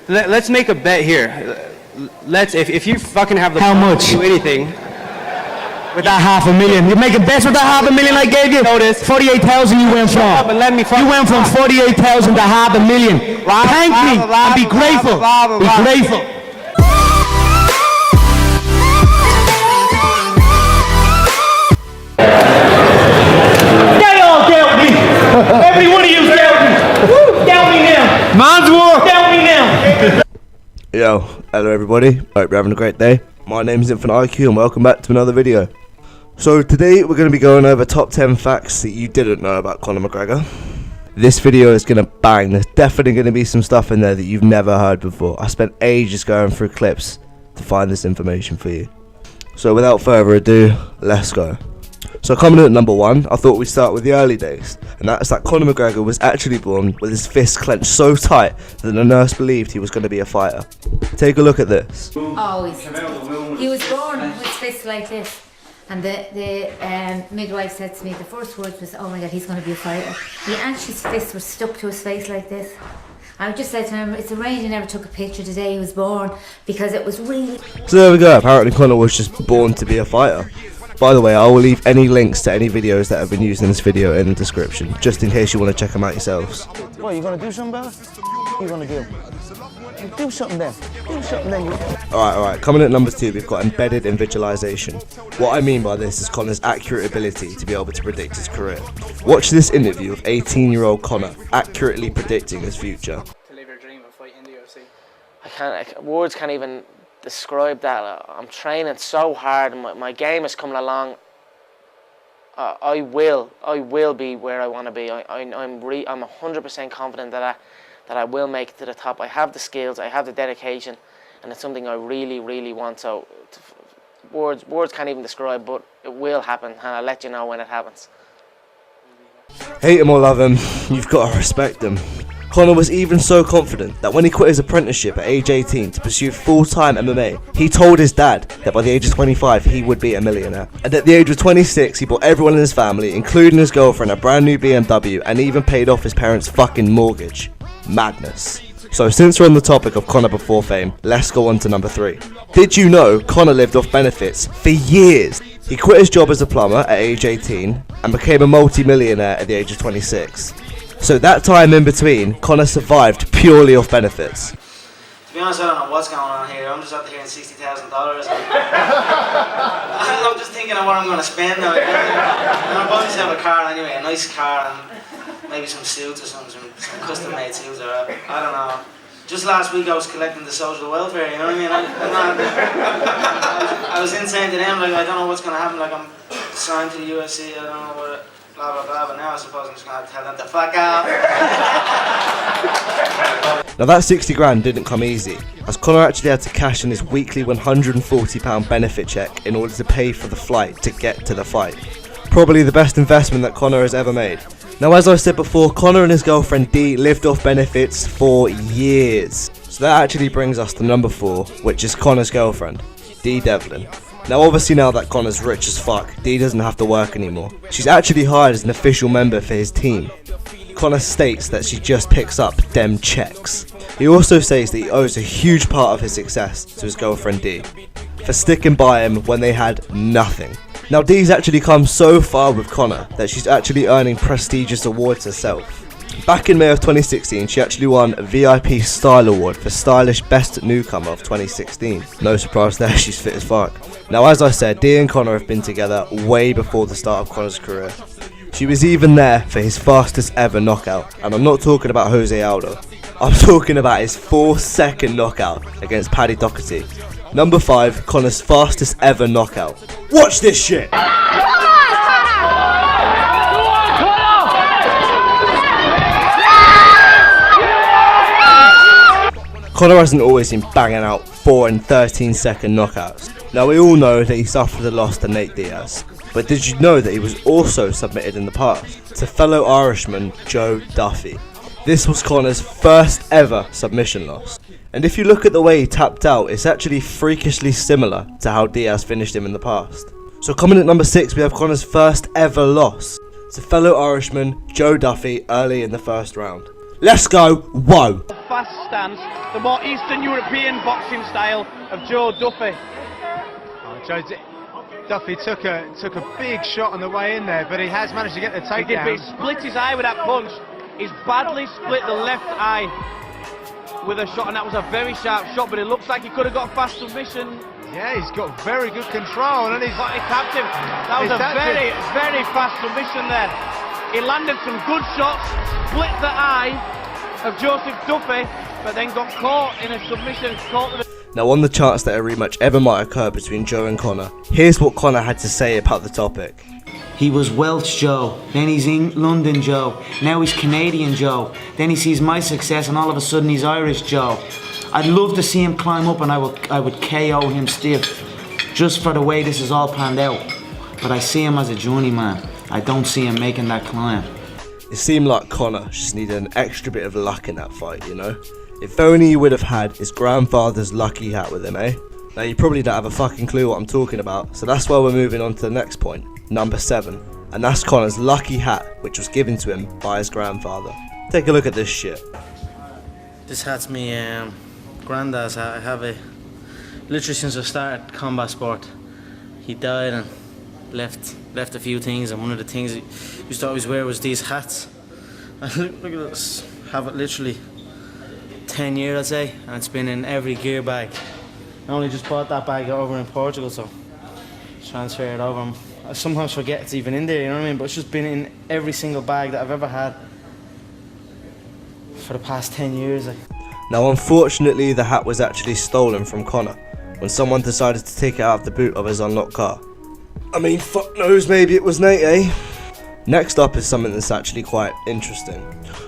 Let's make a bet here. If you fucking have the How power much? to do anything. With that $500,000. You're making bets with that $500,000 I gave you? Notice. 48,000 you went from. Shut up and let me fuck. You went from 48,000 to $500,000. Thank me and be grateful. Be grateful. They all dealt me. Every one of you dealt me. Dealt me now. Man's war. Dealt me now. Yo, hello everybody. Hope you're having a great day. My name is Infinite IQ and welcome back to another video. So today we're going to be going over top 10 facts that you didn't know about Conor McGregor. This video is going to bang. There's definitely going to be some stuff in there that you've never heard before. I spent ages going through clips to find this information for you. So without further ado, let's go. So coming in at number 1, I thought we'd start with the early days. And that's that Conor McGregor was actually born with his fists clenched so tight that the nurse believed he was going to be a fighter. Take a look at this. Always. He was born with fists like this. And the midwife said to me, the first words was, oh my God, he's going to be a fighter. His fists were stuck to his face like this. I just said to him, it's a range, he never took a picture the day he was born because it was really... So there we go, apparently Conor was just born to be a fighter. By the way, I will leave any links to any videos that have been used in this video in the description, just in case you want to check them out yourselves. What, you gonna do something about it? What you gonna do? Do something then. Do something then. Alright, coming at number 2, we've got embedded in visualization. What I mean by this is Conor's accurate ability to be able to predict his career. Watch this interview of 18-year-old Conor accurately predicting his future. To live your dream and fight in the UFC. Words can't even describe that. I'm training so hard and my game is coming along. I will be where I want to be. I'm 100% confident that I will make it to the top. I have the skills, I have the dedication, and it's something I really, really want. So words can't even describe, but it will happen, and I'll let you know when it happens. Hate him or love him, you've got to respect him. Conor was even so confident that when he quit his apprenticeship at age 18 to pursue full-time MMA, he told his dad that by the age of 25 he would be a millionaire. And at the age of 26 he bought everyone in his family, including his girlfriend, a brand new BMW and even paid off his parents' fucking mortgage. Madness. So since we're on the topic of Conor before fame, let's go on to number 3. Did you know Conor lived off benefits for years? He quit his job as a plumber at age 18 and became a multi-millionaire at the age of 26. So that time in between, Conor survived purely off benefits. To be honest, I don't know what's going on here. I'm just out there hearing $60,000. I'm just thinking of what I'm going to spend now. I'm about to have a car anyway, a nice car, and maybe some suits or something, some custom-made suits, or I don't know. Just last week I was collecting the social welfare, you know what I mean? I was insane to them, like I don't know what's going to happen, like I'm signed to the UFC, I don't know what, blah blah blah, but now I suppose I'm just going to tell them to fuck off. Now that 60 grand didn't come easy, as Conor actually had to cash in his weekly £140 benefit check in order to pay for the flight to get to the fight. Probably the best investment that Conor has ever made. Now as I said before, Conor and his girlfriend Dee lived off benefits for years. So that actually brings us to number 4, which is Conor's girlfriend, Dee Devlin. Now obviously now that Conor's rich as fuck, Dee doesn't have to work anymore. She's actually hired as an official member for his team. Conor states that she just picks up dem checks. He also says that he owes a huge part of his success to his girlfriend Dee, for sticking by him when they had nothing. Now Dee's actually come so far with Conor that she's actually earning prestigious awards herself. Back in May of 2016, she actually won a VIP Style Award for Stylish Best Newcomer of 2016. No surprise there, she's fit as fuck. Now as I said, Dee and Conor have been together way before the start of Conor's career. She was even there for his fastest ever knockout, and I'm not talking about Jose Aldo. I'm talking about his 4-second knockout against Paddy Doherty. Number 5, Conor's fastest ever knockout. Watch this shit! Conor hasn't always been banging out 4 and 13-second knockouts. Now we all know that he suffered a loss to Nate Diaz, but did you know that he was also submitted in the past to fellow Irishman Joe Duffy? This was Conor's first ever submission loss. And if you look at the way he tapped out, it's actually freakishly similar to how Diaz finished him in the past. So coming at number 6, we have Conor's first ever loss to fellow Irishman Joe Duffy early in the first round. Let's go. Whoa. Fast stance, the more Eastern European boxing style of Joe Duffy. Duffy took a big shot on the way in there, but he has managed to get the takedown. He did, but he split his eye with that punch. He's badly split the left eye with a shot, and that was a very sharp shot, but it looks like he could have got a fast submission. Yeah, he's got very good control, and He tapped him. That was a very, very fast submission there. He landed some good shots, split the eye of Joseph Duffy, but then got caught in a submission. Now, on the chance that a rematch ever might occur between Joe and Conor, here's what Conor had to say about the topic. He was Welsh Joe, then he's in London Joe, now he's Canadian Joe, then he sees my success and all of a sudden he's Irish Joe. I'd love to see him climb up and I would KO him stiff, just for the way this is all planned out. But I see him as a journeyman. I don't see him making that climb. It seemed like Conor just needed an extra bit of luck in that fight, you know? If only he would have had his grandfather's lucky hat with him, eh? Now, you probably don't have a fucking clue what I'm talking about, so that's why we're moving on to the next point, number 7. And that's Conor's lucky hat, which was given to him by his grandfather. Take a look at this shit. This hat's me granddad's hat. I have it literally since I started combat sport. He died and left a few things, and one of the things he used to always wear was these hats. And look at this, have it literally 10 years, I'd say, and it's been in every gear bag. I only just bought that bag over in Portugal, so transfer it over. I sometimes forget it's even in there, you know what I mean? But it's just been in every single bag that I've ever had for the past 10 years. Now, unfortunately, the hat was actually stolen from Conor when someone decided to take it out of the boot of his unlocked car. I mean, fuck knows, maybe it was Nate, eh? Next up is something that's actually quite interesting.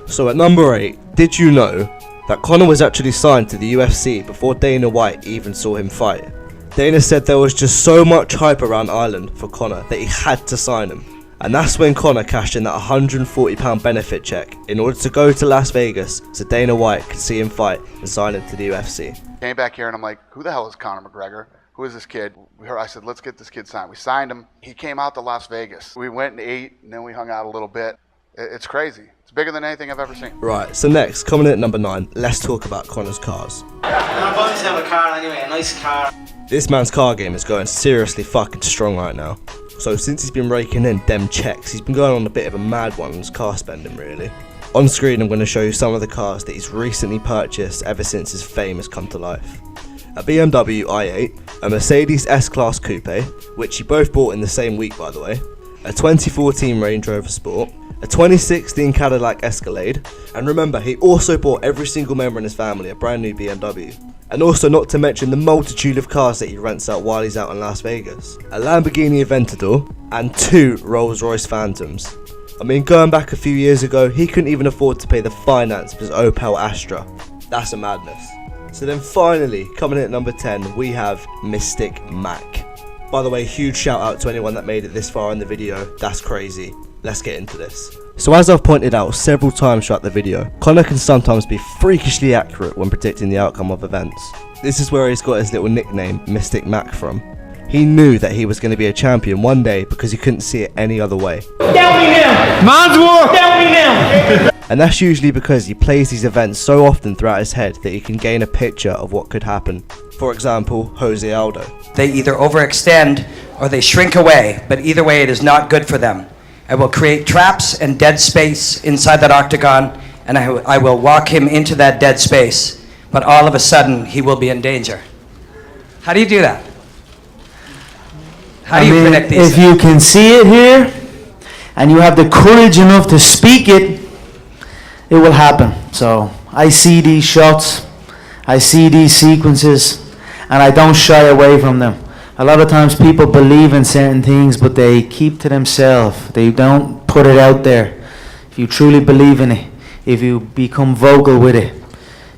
So at number 8, did you know that Conor was actually signed to the UFC before Dana White even saw him fight? Dana said there was just so much hype around Ireland for Conor that he had to sign him. And that's when Conor cashed in that £140 benefit check in order to go to Las Vegas so Dana White could see him fight and sign him to the UFC. Came back here and I'm like, who the hell is Conor McGregor? Who is this kid? I said, let's get this kid signed. We signed him. He came out to Las Vegas. We went and ate, and then we hung out a little bit. It's crazy. It's bigger than anything I've ever seen. Right, so next, coming in at number 9, let's talk about Conor's cars. My buddies have a car anyway, a nice car. This man's car game is going seriously fucking strong right now. So since he's been raking in dem checks, he's been going on a bit of a mad one on his car spending, really. On screen, I'm going to show you some of the cars that he's recently purchased ever since his fame has come to life. A BMW i8, a Mercedes S-Class Coupe, which he both bought in the same week, by the way, a 2014 Range Rover Sport, a 2016 Cadillac Escalade, and remember, he also bought every single member in his family a brand new BMW. And also not to mention the multitude of cars that he rents out while he's out in Las Vegas. A Lamborghini Aventador, and 2 Rolls-Royce Phantoms. I mean, going back a few years ago, he couldn't even afford to pay the finance of his Opel Astra. That's a madness. So then finally, coming in at number 10, we have Mystic Mac. By the way, huge shout out to anyone that made it this far in the video. That's crazy. Let's get into this. So as I've pointed out several times throughout the video, Conor can sometimes be freakishly accurate when predicting the outcome of events. This is where he's got his little nickname, Mystic Mac, from. He knew that he was going to be a champion one day because he couldn't see it any other way. Down me now! Man's war! Down me now! And that's usually because he plays these events so often throughout his head that he can gain a picture of what could happen. For example, Jose Aldo. They either overextend or they shrink away, but either way it is not good for them. I will create traps and dead space inside that octagon, and I will walk him into that dead space, but all of a sudden he will be in danger. How do you do that? How do you predict these If things? you can see it here, and you have the courage enough to speak it, it will happen. So I see these shots, I see these sequences, and I don't shy away from them. A lot of times people believe in certain things, but they keep to themselves. They don't put it out there. If you truly believe in it, if you become vocal with it,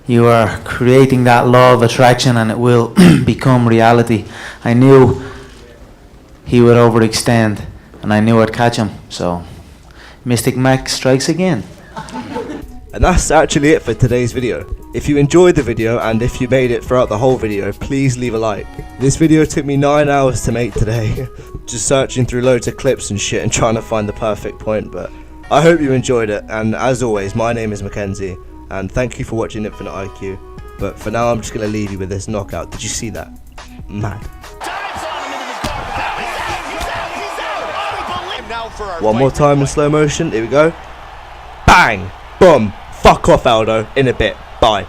you are creating that law of attraction and it will become reality. I knew he would overextend and I knew I'd catch him. So Mystic Mac strikes again. And that's actually it for today's video. If you enjoyed the video and if you made it throughout the whole video, please leave a like. This video took me 9 hours to make today. Just searching through loads of clips and shit and trying to find the perfect point, but I hope you enjoyed it, and as always, my name is Mackenzie, and thank you for watching Infinite IQ. But for now, I'm just going to leave you with this knockout. Did you see that? Mad. One more time in slow motion. Here we go. Bang! Boom! Fuck off, Aldo. In a bit. Bye.